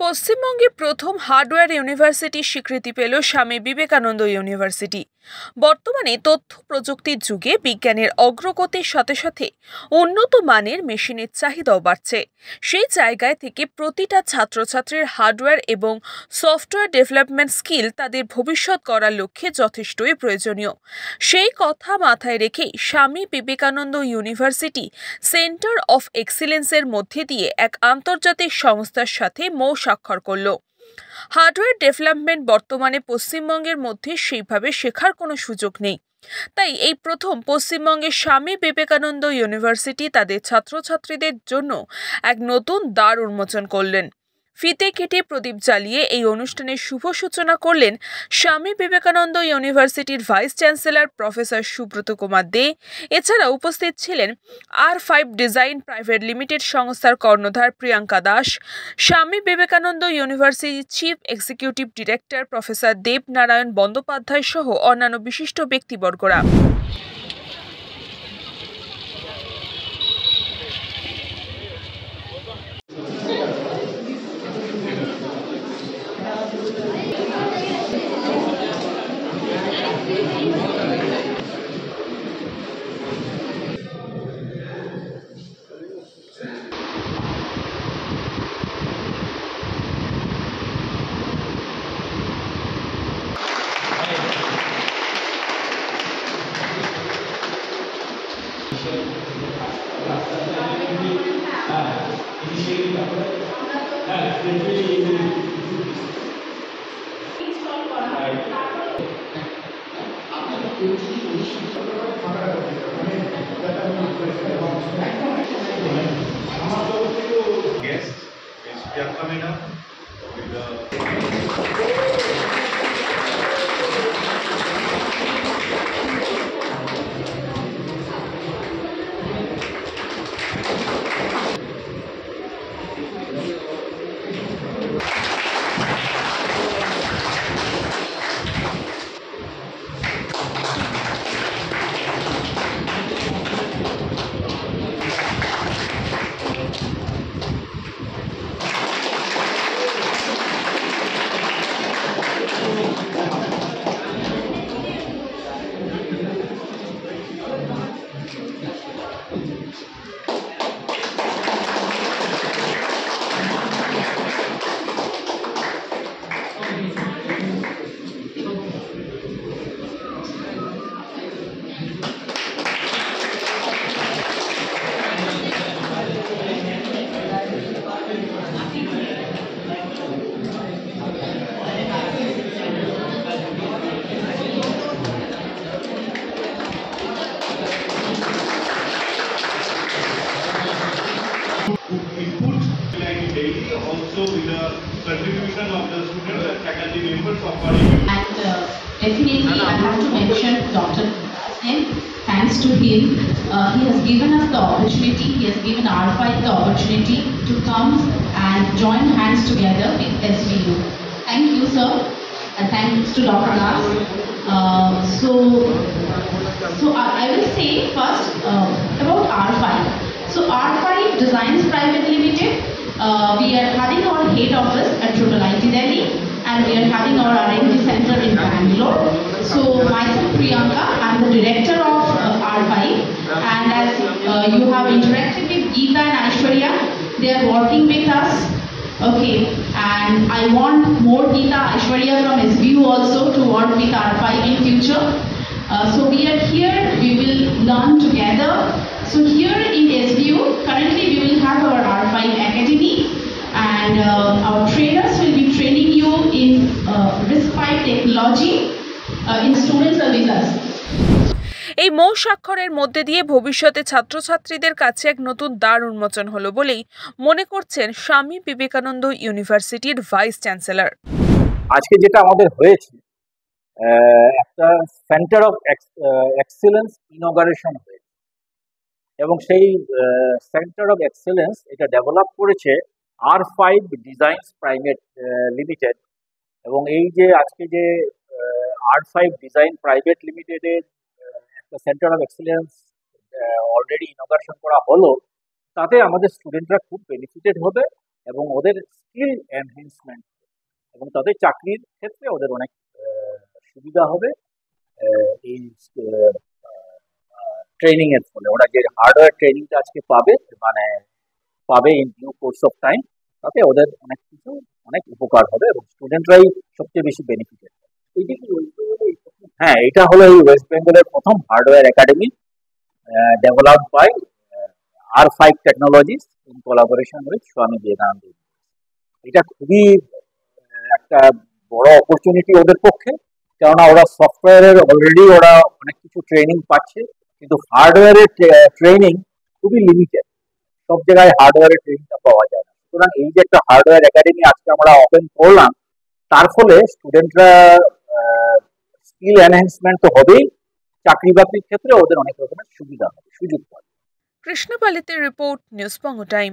পশ্চিমবঙ্গে প্রথম হার্ডওয়্যার ইউনিভার্সিটির স্বীকৃতি পেল স্বামী বিবেকানন্দ ইউনিভার্সিটি। বর্তমানে তথ্য প্রযুক্তির যুগে বিজ্ঞানের অগ্রগতির সাথে সাথে উন্নত মানের মেশিনের চাহিদাও বাড়ছে। সেই জায়গায় থেকে প্রতিটা ছাত্রছাত্রীর হার্ডওয়্যার এবং সফটওয়্যার ডেভেলপমেন্ট স্কিল তাদের ভবিষ্যৎ গড়ার লক্ষ্যে যথেষ্টই প্রয়োজনীয়। সেই কথা মাথায় রেখেই Swami Vivekananda university centre of এক্সিলেন্সের মধ্যে দিয়ে এক আন্তর্জাতিক সংস্থার সাথে স্বাক্ষর করল। হার্ডওয়্যার ডেভেলপমেন্ট বর্তমানে পশ্চিমবঙ্গের মধ্যে সেইভাবে শেখার কোনো সুযোগ নেই। তাই এই প্রথম পশ্চিমবঙ্গের স্বামী বিবেকানন্দ ইউনিভার্সিটি তাদের ছাত্রছাত্রীদের জন্য এক নতুন দ্বার উন্মোচন করলেন। ফিতে কেটে প্রদীপ জ্বালিয়ে এই অনুষ্ঠানের শুভ সূচনা করলেন স্বামী বিবেকানন্দ ইউনিভার্সিটির vice chancellor professor Subrata Kumar De. এছাড়া উপস্থিত ছিলেন R5 ডিজাইন প্রাইভেট লিমিটেড সংস্থার কর্ণধার প্রিয়াঙ্কা দাস, স্বামী বিবেকানন্দ ইউনিভার্সিটির chief executive director professor Debnarayan Bandyopadhyay সহ অন্যান্য বিশিষ্ট ব্যক্তিবর্গরা। Guests are coming up with the input like daily, also with the contribution of the students and faculty members of our university. And definitely I have to mention Dr. Sen. Thanks to him, he has given us the opportunity, he has given R5 the opportunity to come and join hands together with SVU. Thank you, sir, and thanks to Dr. Das. So I will say first about R5. So R5 Designs Private Limited, we are having our head office at IIT Delhi, and we are having our R&D center in Bangalore. So myself Priyanka, I am the director of R5, and as you have interacted with Geeta and Aishwarya, they are working with us. Okay, and I want more Geeta, Aishwarya from SVU also to work with R5 in future. So we are here, we will learn together. So here in SVU, currently we will have our R5 Academy, and our trainers will be training you in RISC-V technology. In students are with us. এই স্বাক্ষরের মধ্যে দিয়ে ভবিষ্যতে ছাত্রছাত্রীদের কাছে এক নতুন দ্বার উন্মোচন হলো বলেই মনে করছেন স্বামী বিবেকানন্দ ইউনিভার্সিটির ভাইস চ্যান্সেলর। আজকে যেটা আমাদের হয়েছে একটা সেন্টার অফ এক্সেলেন্স ইনঅগারেশন হয়েছে, এবং সেই সেন্টার অফ এক্সেলেন্স এটা ডেভেলপ করেছে R5 ডিজাইনস প্রাইভেট লিমিটেড। এবং এই যে আজকে যে R5 ডিজাইন প্রাইভেট লিমিটেডের একটা সেন্টার অফ এক্সেলেন্স অলরেডি ইনঅগারেশন করা হলো, তাতে আমাদের স্টুডেন্টরা খুব বেনিফিটেড হবে এবং ওদের স্কিল এনহ্যান্সমেন্ট এবং তাদের চাকরির ক্ষেত্রে ওদের অনেক সুবিধা হবে এই ট্রেনিং এর ফলে। ওরা যে হার্ডওয়্যার ট্রেনিংটা আজকে পাবে in due course of time, তাতে ওদের অনেক কিছু অনেক উপকার হবে এবং স্টুডেন্টরাই সবচেয়ে বেশি বেনিফিটেড। হ্যাঁ, এটা হলো এই ওয়েস্ট বেঙ্গলের প্রথম hardware academy developed by R5 technologies in collaboration with Swami Vivekananda. এটা খুবই একটা বড় অপরচুনিটি ওদের পক্ষে, কেননা ওরা সফটওয়্যারের অলরেডি ওরা অনেক কিছু ট্রেনিং পাচ্ছে, কিন্তু হার্ডওয়্যারের ট্রেনিং খুবই লিমিটেড, সব জায়গায় হার্ডওয়্যারের ট্রেনিংটা পাওয়া যায় না। সুতরাং এই যে একটা হার্ডওয়্যার একাডেমি আজকে আমরা ওপেন করলাম, তার ফলে স্টুডেন্টরা স্কিল এনহ্যান্সমেন্ট তো হবেই, চাকরি বাকরির ক্ষেত্রে ওদের অনেক রকমের সুবিধা হবে, সুযোগ পাবে। কৃষ্ণপালিতের রিপোর্ট, নিউজবঙ্গ টাইম।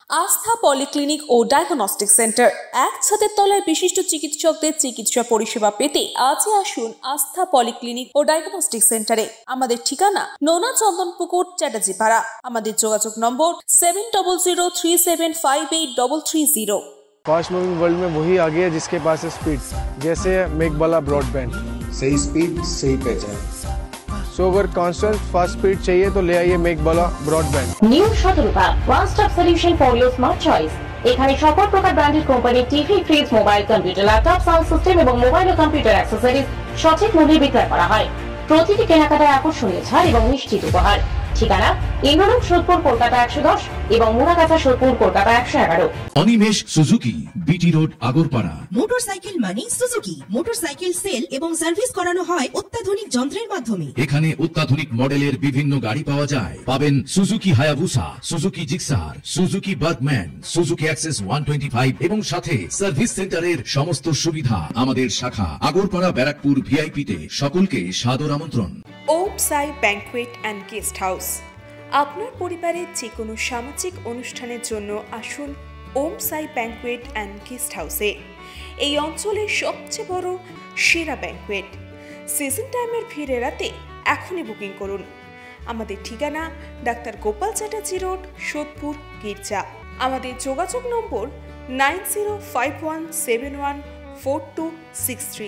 আস্থা পলিক্লিনিক ও ডায়াগনস্টিক সেন্টার, এক ছাদের তলায় বিশিষ্ট চিকিৎসকদের চিকিৎসা পরিষেবা পেতে আজই আসুন আস্থা পলিক্লিনিক ও ডায়াগনস্টিক সেন্টারে। আমাদের ঠিকানা নোনা চন্দনপুকুর, চ্যাটার্জিপাড়া। আমাদের যোগাযোগ নম্বর 7003758330। फास्ट मूविंग वर्ल्ड में वही आगे है जिसके पास है स्पीड, जैसे मेघबाला ब्रॉडबैंड। सही स्पीड सही पहचान। सो अगर कांस्टेंट फास्ट स्पीड चाहिए तो ले आइए मेघबाला ब्रॉडबैंड। নিউ সতর্কতা, one stop solution for your smart choice. এখানে সকল প্রকার ব্র্যান্ডেড কোম্পানির TV, fridge, mobile, computer, laptop, sound system এবং মোবাইল ও কম্পিউটার অ্যাক্সেসরিজ সঠিক মূল্যে বিক্রয় করা হয়। প্রতিটি কেনাকাটায় আকর্ষণীয় ছাড় এবং নিশ্চিত উপহার। ঠিকানা ইন্দ্রনগর, সোদপুর, কলকাতা 110 এবং Muragachha, Sodepur, Kolkata 111। Animesh Suzuki, BT road, Agarpara. Motorcycle মানে সুজুকি। মোটরসাইকেল সেল এবং সার্ভিস করানো হয় অত্যাধুনিক যন্ত্রের মাধ্যমে। এখানে অত্যাধুনিক মডেলের বিভিন্ন গাড়ি পাওয়া যায়। পাবেন Suzuki Hayabusa, Suzuki Gixxer, Suzuki Bergman, Suzuki access 125 এবং সাথে সার্ভিস সেন্টারের সমস্ত সুবিধা। আমাদের শাখা আগরপাড়া, ব্যারাকপুর ভিআইপি তে। সকলকে সাদর আমন্ত্রণ। ওম সাই ব্যাংকুয়েট অ্যান্ড গেস্ট হাউস। আপনার পরিবারের যে কোনো সামাজিক অনুষ্ঠানের জন্য আসুন ওম সাই ব্যাংকুয়েট অ্যান্ড গেস্ট হাউসে। এই অঞ্চলের সবচেয়ে বড় সেরা ব্যাংকুয়েট। সিজন টাইমের ভিড় এড়াতে এখনই বুকিং করুন। আমাদের ঠিকানা ডাক্তার গোপাল চ্যাটার্জি রোড, সোদপুর, গির্জা। আমাদের যোগাযোগ নম্বর 9051714263।